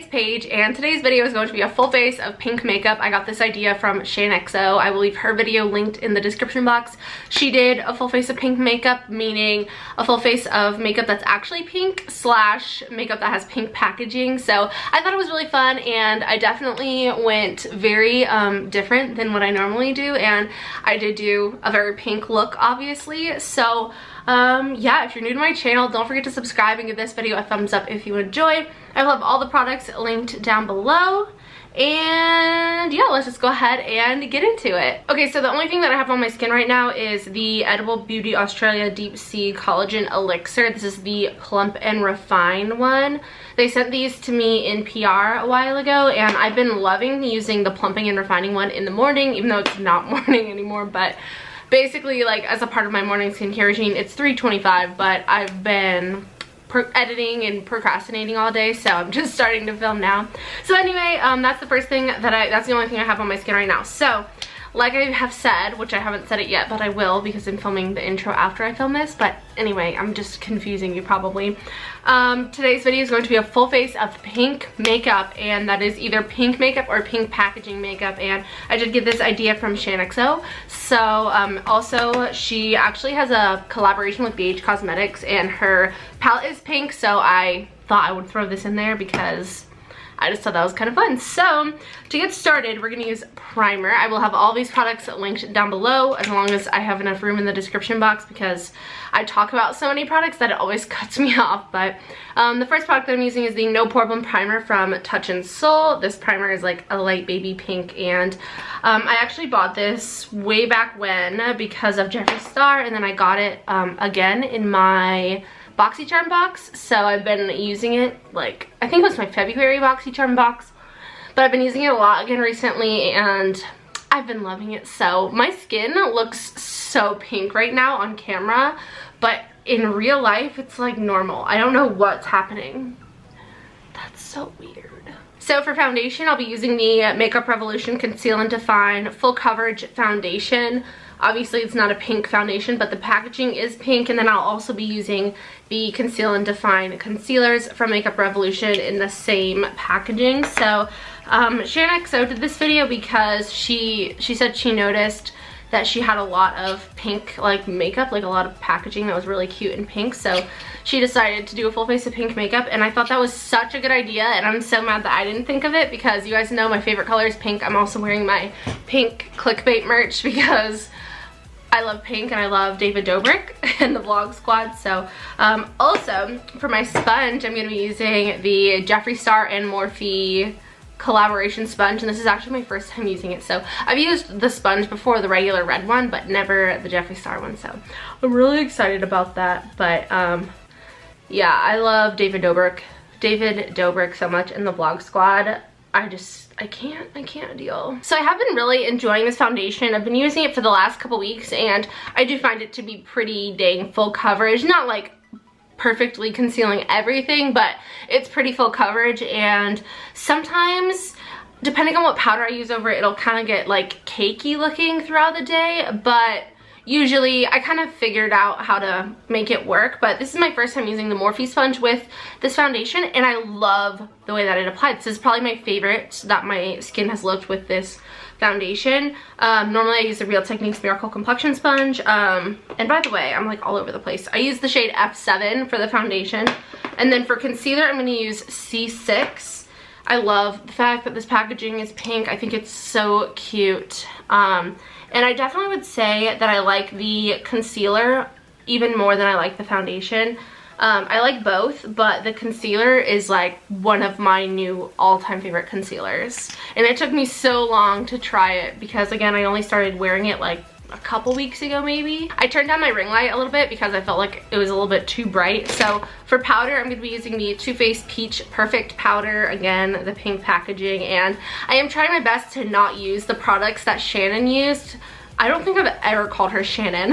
Paige, and today's video is going to be a full face of pink makeup. I got this idea from XO. I will leave her video linked in the description box. She did a full face of pink makeup, meaning a full face of makeup that's actually pink slash makeup that has pink packaging. So I thought it was really fun, and I definitely went very different than what I normally do, and I did do a very pink look, obviously. So yeah, if you're new to my channel, don't forget to subscribe and give this video a thumbs up if you enjoy. I will have all the products linked down below. And yeah, let's just go ahead and get into it. Okay, so the only thing that I have on my skin right now is the Edible Beauty Australia Deep Sea Collagen Elixir. This is the Plump and Refine one. They sent these to me in PR a while ago, and I've been loving using the plumping and refining one in the morning, even though it's not morning anymore. But basically, like, as a part of my morning skincare regime, it's 3:25, but I've been editing and procrastinating all day, so I'm just starting to film now. So anyway, that's the first thing that that's the only thing I have on my skin right now. So like I have said, which I haven't said it yet, but I will because I'm filming the intro after I film this. But anyway, I'm just confusing you probably. Today's video is going to be a full face of pink makeup, and that is either pink makeup or pink packaging makeup. And I did get this idea from XO. So also, she actually has a collaboration with BH Cosmetics, and her palette is pink, so I thought I would throw this in there because I just thought that was kind of fun. So to get started, we're going to use primer. I will have all these products linked down below as long as I have enough room in the description box, because I talk about so many products that it always cuts me off. But the first product that I'm using is the No Problem Primer from Touch in Sol. This primer is like a light baby pink, and I actually bought this way back when because of Jeffree Star, and then I got it again in my BoxyCharm box. So I've been using it, like, I think it was my February BoxyCharm box, but I've been using it a lot again recently, and I've been loving it. So my skin looks so pink right now on camera, but in real life it's like normal. I don't know what's happening. That's so weird. So for foundation, I'll be using the Makeup Revolution Conceal and Define Full Coverage Foundation. Obviously it's not a pink foundation, but the packaging is pink. And then I'll also be using the Conceal and Define concealers from Makeup Revolution in the same packaging. So XO did this video because she said she noticed that she had a lot of pink like makeup, like a lot of packaging that was really cute and pink. So she decided to do a full face of pink makeup, and I thought that was such a good idea, and I'm so mad that I didn't think of it, because you guys know my favorite color is pink. I'm also wearing my pink clickbait merch because I love pink and I love David Dobrik and the Vlog Squad. So also for my sponge, I'm going to be using the Jeffree Star and Morphe collaboration sponge, and this is actually my first time using it. So I've used the sponge before, the regular red one, but never the Jeffree Star one, so I'm really excited about that. But yeah, I love David Dobrik so much, and the Vlog Squad. I can't deal. So I have been really enjoying this foundation. I've been using it for the last couple weeks, and I do find it to be pretty dang full coverage. Not like perfectly concealing everything, but it's pretty full coverage. And sometimes, depending on what powder I use over it, it'll kind of get like cakey looking throughout the day, but usually I kind of figured out how to make it work. But this is my first time using the Morphe sponge with this foundation, and I love the way that it applied. This is probably my favorite that my skin has looked with this foundation. Normally I use the Real Techniques Miracle Complexion Sponge, and by the way, I'm like all over the place. I use the shade F7 for the foundation, and then for concealer I'm going to use C6. I love the fact that this packaging is pink. I think it's so cute. And I definitely would say that I like the concealer even more than I like the foundation. I like both, but the concealer is like one of my new all-time favorite concealers. And it took me so long to try it because, again, I only started wearing it like a couple weeks ago maybe. I turned down my ring light a little bit because I felt like it was a little bit too bright. So for powder, I'm going to be using the Too Faced Peach Perfect Powder. Again, the pink packaging. And I am trying my best to not use the products that Shannon used. I don't think I've ever called her Shannon.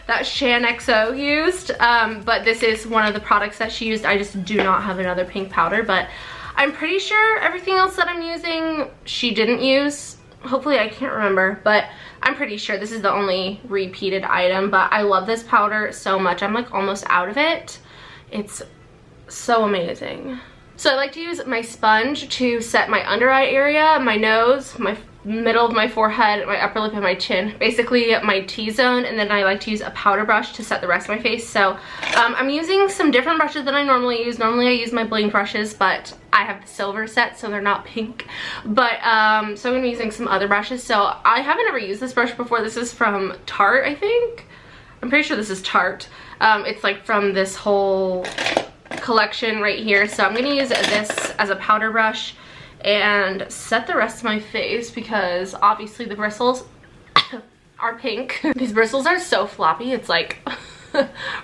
That XO used. But this is one of the products that she used. I just do not have another pink powder. But I'm pretty sure everything else that I'm using she didn't use. Hopefully, I can't remember, but I'm pretty sure this is the only repeated item. But I love this powder so much. I'm like almost out of it. It's so amazing. So I like to use my sponge to set my under eye area, my nose, my middle of my forehead, my upper lip, and my chin, basically my T-zone, and then I like to use a powder brush to set the rest of my face. So I'm using some different brushes than I normally use. Normally I use my bling brushes, but I have the silver set, so they're not pink. But so I'm gonna be using some other brushes. So I haven't ever used this brush before. This is from Tarte, I think. I'm pretty sure this is Tarte. It's like from this whole collection right here. So I'm gonna use this as a powder brush and set the rest of my face because obviously the bristles are pink. These bristles are so floppy, it's like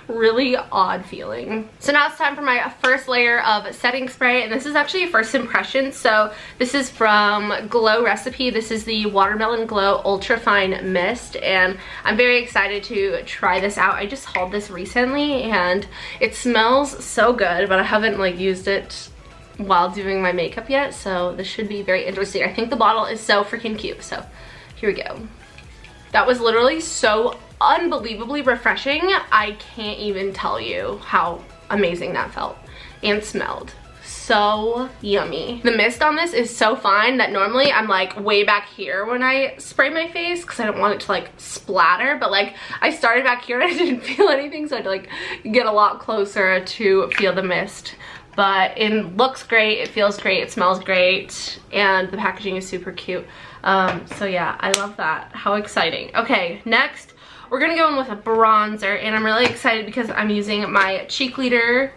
really odd feeling. So now it's time for my first layer of setting spray, and this is actually a first impression. So this is from Glow Recipe. This is the Watermelon Glow Ultra Fine Mist, and I'm very excited to try this out. I just hauled this recently and it smells so good, but I haven't like used it while doing my makeup yet, so this should be very interesting. I think the bottle is so freaking cute, so here we go. That was literally so unbelievably refreshing. I can't even tell you how amazing that felt and smelled. So yummy. The mist on this is so fine that normally I'm like way back here when I spray my face because I don't want it to like splatter, but like I started back here and I didn't feel anything, so I had to like get a lot closer to feel the mist. But it looks great, it feels great, it smells great, and the packaging is super cute. So yeah, I love that. How exciting. Okay, next we're gonna go in with a bronzer, and I'm really excited because I'm using my Cheek Leader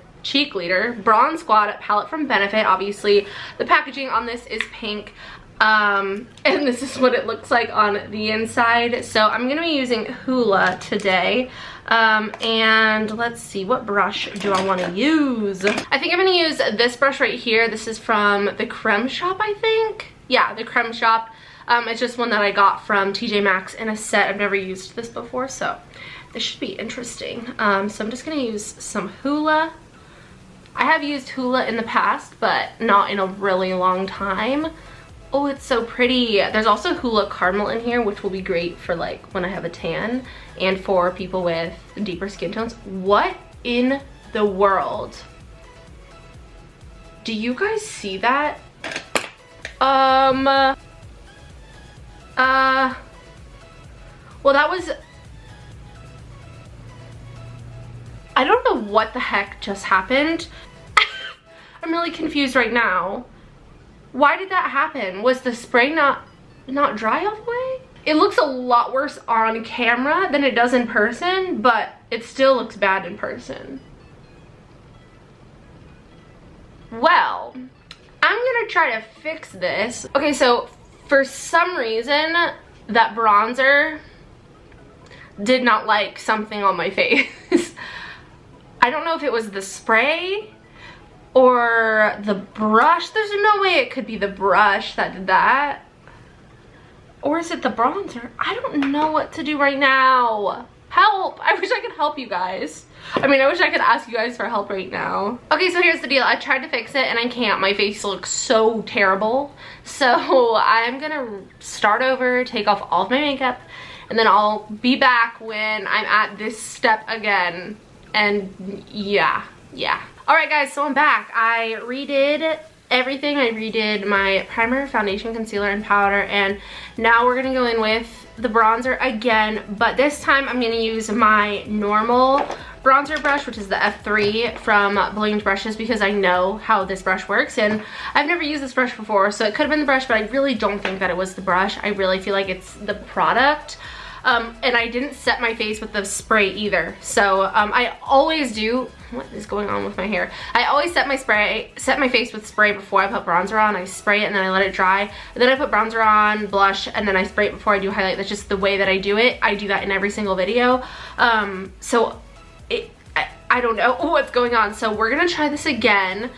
Bronze Squad palette from Benefit. Obviously, the packaging on this is pink. And this is what it looks like on the inside. So I'm gonna be using Hoola today. And let's see, what brush do I want to use? I think I'm gonna use this brush right here. This is from the Creme Shop, I think. Yeah, the Creme Shop. It's just one that I got from TJ Maxx in a set. I've never used this before, so this should be interesting. So I'm just gonna use some Hoola. I have used Hoola in the past, but not in a really long time. Oh, it's so pretty. There's also Hoola Caramel in here, which will be great for like when I have a tan and for people with deeper skin tones. What in the world? Do you guys see that? Well, that was... I don't know what the heck just happened. I'm really confused right now. Why did that happen? Was the spray not dry all the way? It looks a lot worse on camera than it does in person, but it still looks bad in person. Well, I'm gonna try to fix this. Okay, so for some reason, that bronzer did not like something on my face. I don't know if it was the spray or the brush. There's no way it could be the brush that did that. Or is it the bronzer? I don't know what to do right now. Help! I wish I could help you guys. I mean, I wish I could ask you guys for help right now. Okay, so here's the deal. I tried to fix it and I can't. My face looks so terrible. So I'm gonna start over, take off all of my makeup, and then I'll be back when I'm at this step again. And yeah. Alright guys, so I'm back. I redid everything. I redid my primer, foundation, concealer, and powder, and now we're gonna go in with the bronzer again, but this time I'm gonna use my normal bronzer brush, which is the F3 from Blinged Brushes, because I know how this brush works, and I've never used this brush before, so it could have been the brush, but I really don't think that it was the brush. I really feel like it's the product. And I didn't set my face with the spray either. So I always do. What is going on with my hair? I always set my face with spray before I put bronzer on. I spray it and then I let it dry. And then I put bronzer on, blush, and then I spray it before I do highlight. That's just the way that I do it. I do that in every single video. So I don't know what's going on. So we're gonna try this again.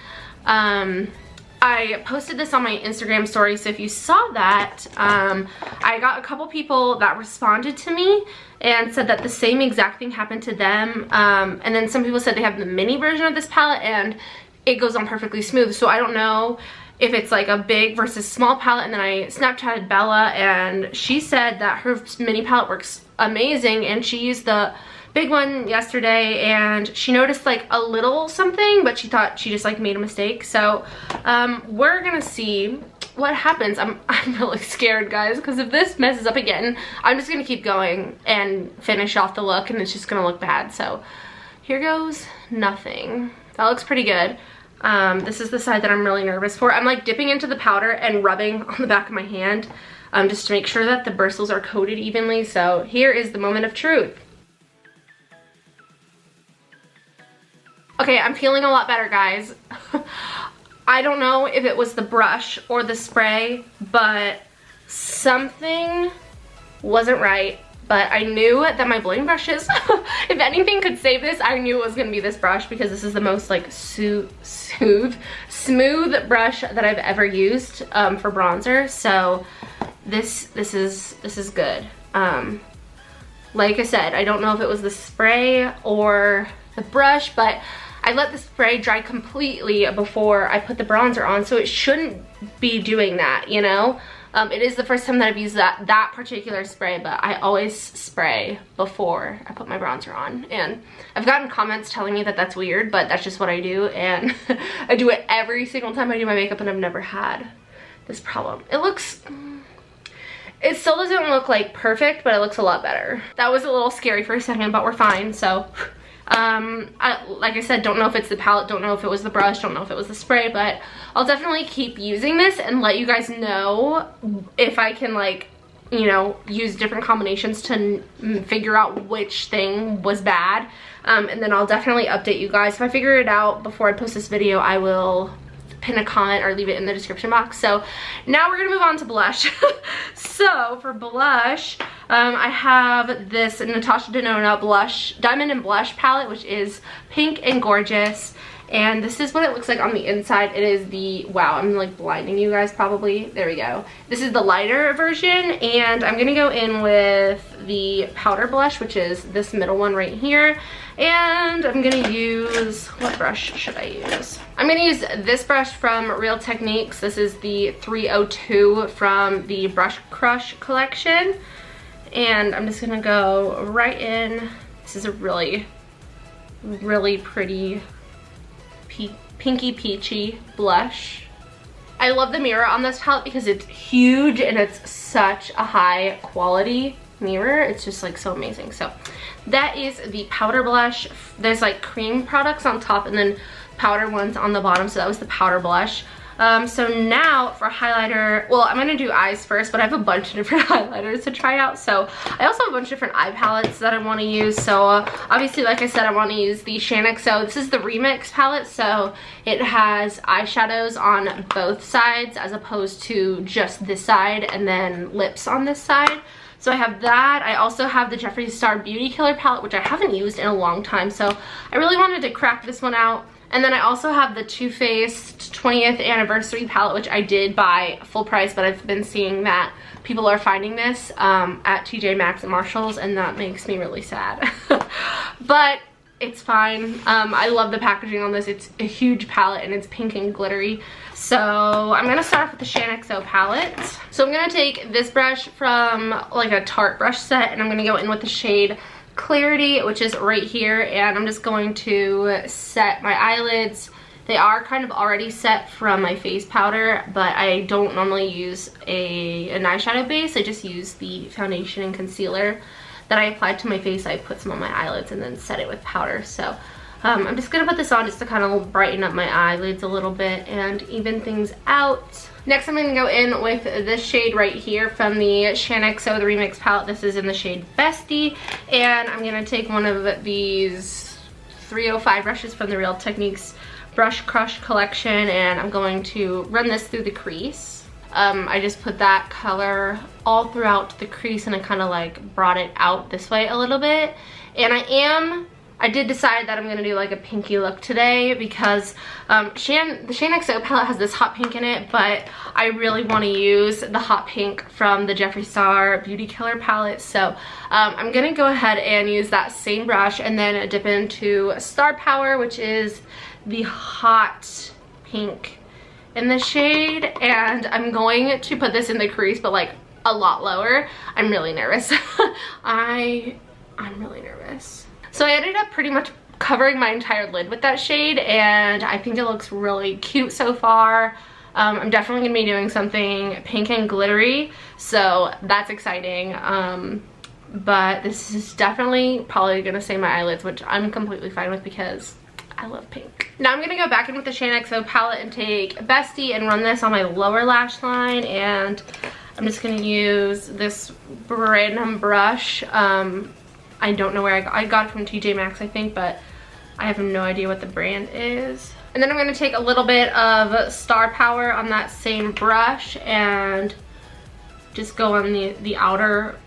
I posted this on my Instagram story, so if you saw that, I got a couple people that responded to me and said that the same exact thing happened to them, and then some people said they have the mini version of this palette and it goes on perfectly smooth. So I don't know if it's like a big versus small palette. And then I Snapchatted Bella and she said that her mini palette works amazing, and she used the big one yesterday, and she noticed like a little something, but she thought she just like made a mistake. So we're gonna see what happens. I'm really scared, guys, because if this messes up again, I'm just gonna keep going and finish off the look, and it's just gonna look bad. So here goes nothing. That looks pretty good. This is the side that I'm really nervous for. I'm like dipping into the powder and rubbing on the back of my hand just to make sure that the bristles are coated evenly. So here is the moment of truth. Okay, I'm feeling a lot better, guys. I don't know if it was the brush or the spray, but something wasn't right. But I knew that my blending brushes, if anything could save this, I knew it was gonna be this brush, because this is the most like smooth brush that I've ever used for bronzer. So this is good. Like I said, I don't know if it was the spray or the brush, but I let the spray dry completely before I put the bronzer on, so it shouldn't be doing that, you know? It is the first time that I've used that particular spray, but I always spray before I put my bronzer on. And I've gotten comments telling me that that's weird, but that's just what I do, and I do it every single time I do my makeup, and I've never had this problem. It still doesn't look like perfect, but it looks a lot better. That was a little scary for a second, but we're fine. So like I said, don't know if it's the palette, don't know if it was the brush, don't know if it was the spray, but I'll definitely keep using this and let you guys know if I can, like, you know, use different combinations to figure out which thing was bad. And then I'll definitely update you guys. If I figure it out before I post this video, I will pin a comment or leave it in the description box. So now we're gonna move on to blush. So for blush, I have this Natasha Denona blush, Diamond and Blush palette, which is pink and gorgeous. And this is what it looks like on the inside. It is the, wow, I'm like blinding you guys probably. There we go. This is the lighter version, and I'm gonna go in with the powder blush, which is this middle one right here. And I'm gonna use, what brush should I use? I'm gonna use this brush from Real Techniques. This is the 302 from the Brush Crush collection. And I'm just gonna go right in. This is a really, really pretty pinky peachy blush. I love the mirror on this palette because it's huge and it's such a high quality mirror. It's just like so amazing. So that is the powder blush. There's like cream products on top and then powder ones on the bottom. So that was the powder blush. So now for highlighter, well, I'm gonna do eyes first, but I have a bunch of different highlighters to try out. So I also have a bunch of different eye palettes that I want to use. So obviously, like I said, I want to use the NYX. This is the Remix palette, so it has eyeshadows on both sides as opposed to just this side and then lips on this side. So I have that. I also have the Jeffree Star Beauty Killer palette, which I haven't used in a long time. So I really wanted to crack this one out. And then I also have the Too Faced 20th Anniversary palette, which I did buy full price, but I've been seeing that people are finding this at TJ Maxx and Marshalls, and that makes me really sad. But it's fine. I love the packaging on this. It's a huge palette, and it's pink and glittery. So I'm going to start off with the NYX palette. So I'm going to take this brush from like a Tarte brush set, and I'm going to go in with the shade Clarity, which is right here, and I'm just going to set my eyelids. They are kind of already set from my face powder, but I don't normally use an eyeshadow base. I just use the foundation and concealer that I applied to my face. I put some on my eyelids and then set it with powder. So I'm just gonna put this on just to kind of brighten up my eyelids a little bit and even things out. Next, I'm gonna go in with this shade right here from the NYX, the Remix palette. This is in the shade Bestie, and I'm gonna take one of these 305 brushes from the Real Techniques Brush Crush collection, and I'm going to run this through the crease. I just put that color all throughout the crease, and I kind of like brought it out this way a little bit. And I did decide that I'm going to do like a pinky look today because the NYX palette has this hot pink in it, but I really want to use the hot pink from the Jeffree Star Beauty Killer palette. So I'm going to go ahead and use that same brush and then dip into Star Power, which is the hot pink in the shade. And I'm going to put this in the crease, but like a lot lower. I'm really nervous. I'm really nervous. So I ended up pretty much covering my entire lid with that shade, and I think it looks really cute so far. I'm definitely gonna be doing something pink and glittery, so that's exciting. But this is definitely probably gonna stain my eyelids, which I'm completely fine with because I love pink. Now I'm gonna go back in with the SHANXO palette and take Bestie and run this on my lower lash line, and I'm just gonna use this random brush. I don't know where I got it from TJ Maxx, I think, but I have no idea what the brand is. And then I'm gonna take a little bit of Star Power on that same brush and just go on the outer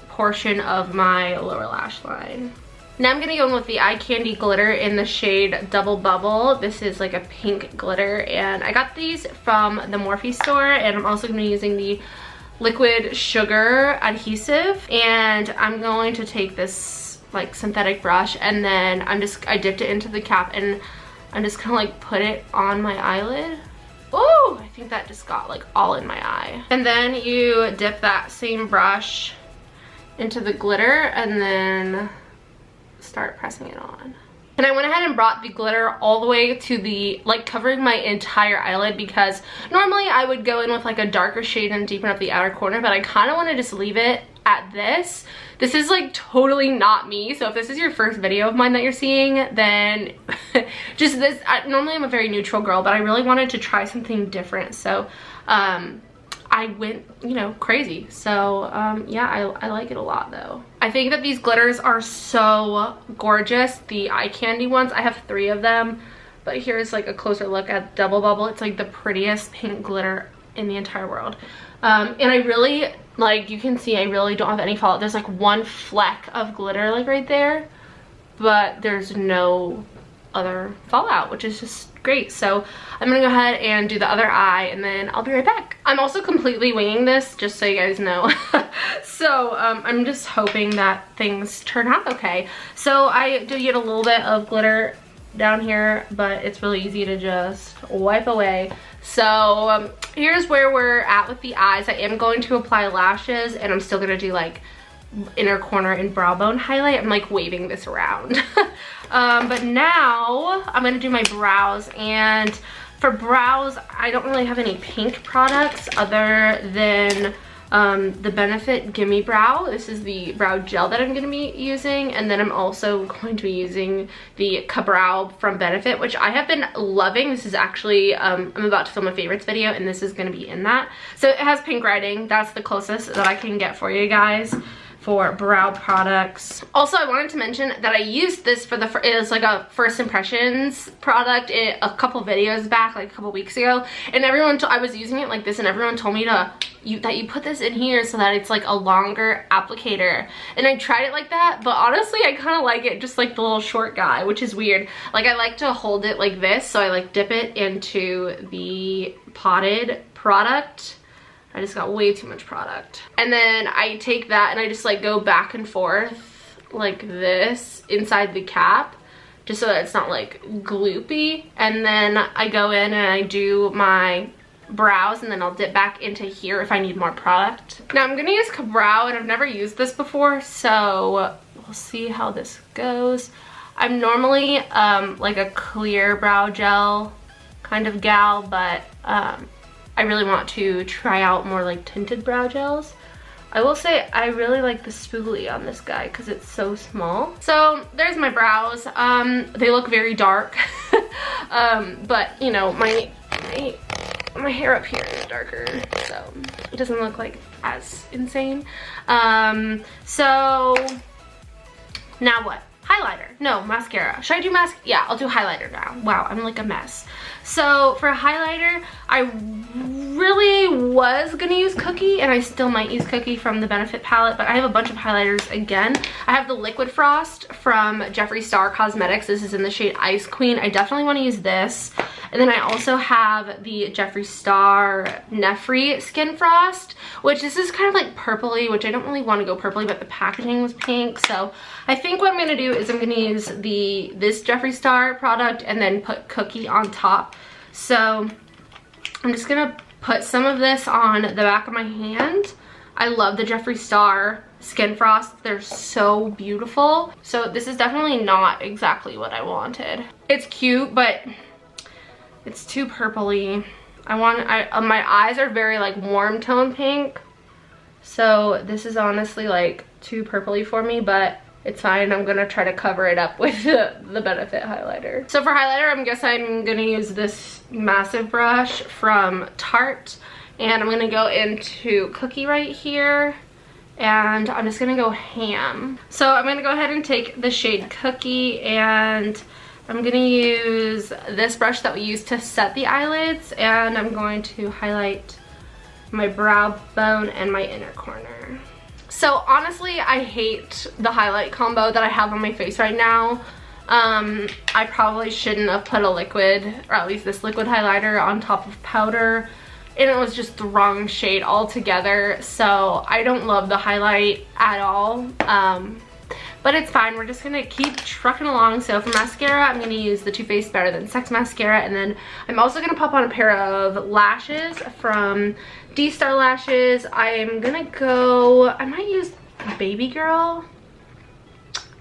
portion of my lower lash line. Now I'm gonna go in with the Eye Candy glitter in the shade Double Bubble. This is like a pink glitter, and I got these from the Morphe store, and I'm also gonna be using the liquid sugar adhesive, and I'm going to take this like synthetic brush, and then I dipped it into the cap, and I'm just gonna like put it on my eyelid. Oh, I think that just got like all in my eye. And then you dip that same brush into the glitter and then start pressing it on. And I went ahead and brought the glitter all the way to the, like, covering my entire eyelid, because normally I would go in with like a darker shade and deepen up the outer corner, but I kind of want to just leave it at this. This is like totally not me, so if this is your first video of mine that you're seeing, then just this, normally I'm a very neutral girl, but I really wanted to try something different, so I went, you know, crazy. So yeah, I like it a lot though. I think that these glitters are so gorgeous. The Eye Candy ones, I have 3 of them, but here's like a closer look at Double Bubble. It's like the prettiest pink glitter in the entire world. And I really, like, you can see I really don't have any fallout. There's like one fleck of glitter like right there, but there's no other fallout, which is just great. So I'm gonna go ahead and do the other eye, and then I'll be right back. I'm also completely winging this, just so you guys know. So I'm just hoping that things turn out okay. So I do get a little bit of glitter down here, but it's really easy to just wipe away. So here's where we're at with the eyes. I am going to apply lashes, and I'm still gonna do like inner corner and brow bone highlight. I'm like waving this around. But now I'm gonna do my brows, and for brows I don't really have any pink products other than the Benefit Gimme Brow. This is the brow gel that I'm gonna be using, and then I'm also going to be using the Ka-Brow from Benefit, which I have been loving. This is actually I'm about to film a favorites video, and this is gonna be in that. So it has pink writing. That's the closest that I can get for you guys for brow products. Also, I wanted to mention that I used this for the, it was like a first impressions product a couple videos back, like a couple weeks ago, and everyone, I was using it like this, and everyone told me that you put this in here so that it's like a longer applicator, and I tried it like that, but honestly I kind of like it just like the little short guy, which is weird. Like, I like to hold it like this, so I like dip it into the potted product. I just got way too much product. And then I take that and I just like go back and forth like this inside the cap, just so that it's not like gloopy. And then I go in and I do my brows, and then I'll dip back into here if I need more product. Now I'm gonna use Ka-Brow, and I've never used this before, so we'll see how this goes. I'm normally like a clear brow gel kind of gal, but I really want to try out more like tinted brow gels. I will say I really like the spoolie on this guy because it's so small. So there's my brows. They look very dark, but you know, my hair up here is darker, so it doesn't look like as insane. So now what? Highlighter. No, mascara. Should I do yeah, I'll do highlighter now. Wow, I'm like a mess. So for highlighter, I really was gonna use Cookie, and I still might use Cookie from the Benefit palette, but I have a bunch of highlighters again. I have the Liquid Frost from Jeffree Star Cosmetics. This is in the shade Ice Queen. I definitely want to use this. And then I also have the Jeffree Star Nefri Skin Frost, which this is kind of like purpley, which I don't really want to go purpley, but the packaging was pink. So I think what I'm going to do is I'm going to use this Jeffree Star product and then put Cookie on top. So I'm just going to put some of this on the back of my hand. I love the Jeffree Star Skin Frost. They're so beautiful. So this is definitely not exactly what I wanted. It's cute, but it's too purpley. My eyes are very like warm tone pink. So this is honestly like too purpley for me, but it's fine. I'm gonna try to cover it up with the Benefit highlighter. So for highlighter, I'm gonna use this massive brush from Tarte, and I'm gonna go into Cookie right here, and I'm just gonna go ham. So I'm gonna go ahead and take the shade Cookie, and I'm gonna use this brush that we use to set the eyelids, and I'm going to highlight my brow bone and my inner corner. So honestly, I hate the highlight combo that I have on my face right now. I probably shouldn't have put a liquid, or at least this liquid highlighter, on top of powder, and it was just the wrong shade altogether. So I don't love the highlight at all. But it's fine. We're just gonna keep trucking along. So for mascara, I'm gonna use the Too Faced Better Than Sex mascara, and then I'm also gonna pop on a pair of lashes from D-Star Lashes. I'm gonna go, I might use Baby Girl.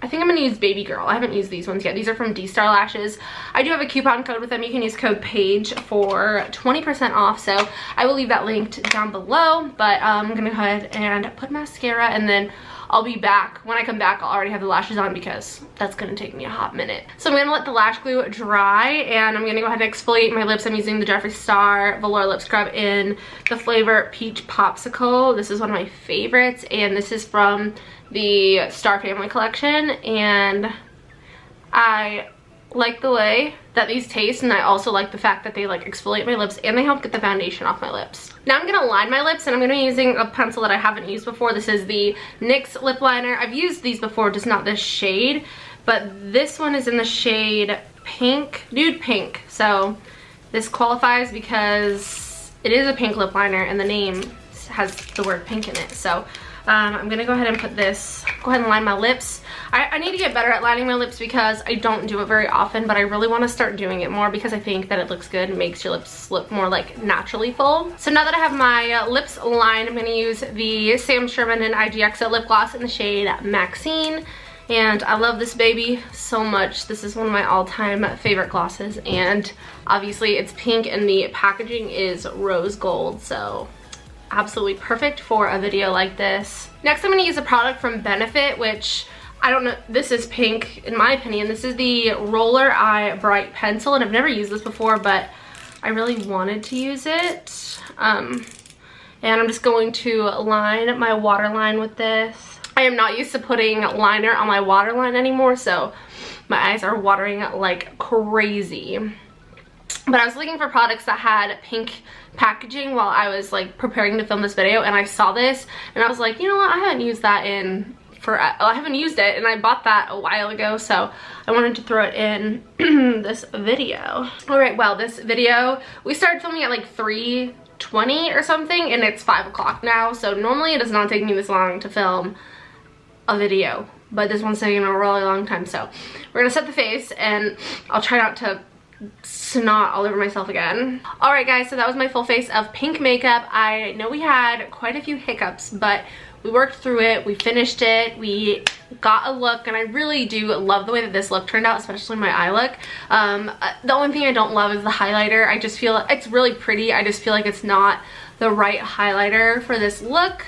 I think I'm gonna use Baby Girl. I haven't used these ones yet. These are from D-Star Lashes. I do have a coupon code with them. You can use code PAIGE for 20% off. So I will leave that linked down below. But I'm gonna go ahead and put mascara, and then I'll be back. When I come back, I'll already have the lashes on because that's gonna take me a hot minute. So I'm gonna let the lash glue dry, and I'm gonna go ahead and exfoliate my lips. I'm using the Jeffree Star Velour Lip Scrub in the flavor Peach Popsicle. This is one of my favorites, and this is from the Star Family collection, and I like the way that these taste, and I also like the fact that they like exfoliate my lips and they help get the foundation off my lips. Now I'm gonna line my lips, and I'm gonna be using a pencil that I haven't used before. This is the NYX Lip Liner. I've used these before, just not this shade, but this one is in the shade pink, nude pink. So this qualifies because it is a pink lip liner and the name has the word pink in it. So I'm gonna go ahead and put this, go ahead and line my lips. I need to get better at lining my lips because I don't do it very often, but I really want to start doing it more because I think that it looks good and makes your lips look more like naturally full. So now that I have my lips lined, I'm gonna use the Sam Sherman and IGXO lip gloss in the shade Maxine. And I love this baby so much. This is one of my all-time favorite glosses, and obviously it's pink and the packaging is rose gold, so absolutely perfect for a video like this. Next, I'm going to use a product from Benefit, which I don't know, this is pink in my opinion. This is the Roller Eye Bright Pencil, and I've never used this before, but I really wanted to use it. And I'm just going to line my waterline with this. I am not used to putting liner on my waterline anymore, so my eyes are watering like crazy. But I was looking for products that had pink packaging while I was like preparing to film this video, and I saw this and I was like, you know what, I haven't used that I haven't used it, and I bought that a while ago, so I wanted to throw it in this video. Alright, well, this video, we started filming at like 3:20 or something, and it's 5 o'clock now, so normally it does not take me this long to film a video, but this one's taking a really long time. So we're gonna set the face, and I'll try not to snot all over myself again. Alright guys, so that was my full face of pink makeup. I know we had quite a few hiccups, but we worked through it, we finished it, we got a look, and I really do love the way that this look turned out, especially my eye look. The only thing I don't love is the highlighter. I just feel it's really pretty, I just feel like it's not the right highlighter for this look.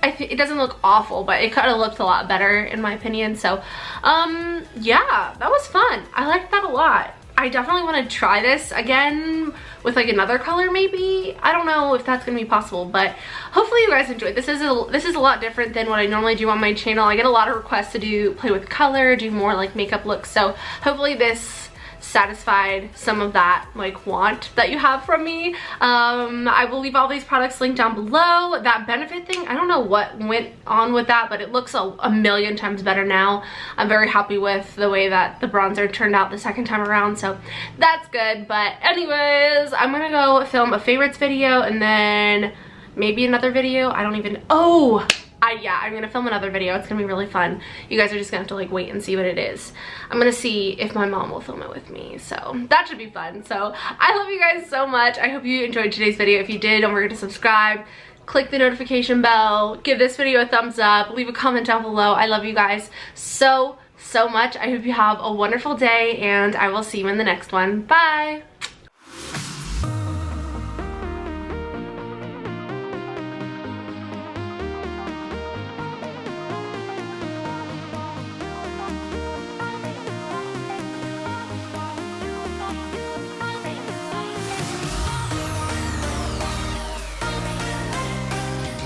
It doesn't look awful, but it could have looked a lot better in my opinion. So yeah, that was fun. I liked that a lot. I definitely want to try this again with like another color maybe. I don't know if that's gonna be possible, but hopefully you guys enjoyed. This is a lot different than what I normally do on my channel. I get a lot of requests to play with color, do more like makeup looks, so hopefully this satisfied some of that like want that you have from me. I will leave all these products linked down below. That Benefit thing, I don't know what went on with that, but it looks a million times better now. I'm very happy with the way that the bronzer turned out the second time around, so that's good. But anyways, I'm gonna go film a favorites video and then maybe another video. I don't even, yeah, I'm gonna film another video. It's gonna be really fun. You guys are just gonna have to like wait and see what it is. I'm gonna see if my mom will film it with me, so that should be fun. So I love you guys so much. I hope you enjoyed today's video. If you did, don't forget to subscribe, click the notification bell, give this video a thumbs up, leave a comment down below. I love you guys so much. I hope you have a wonderful day, and I will see you in the next one. Bye!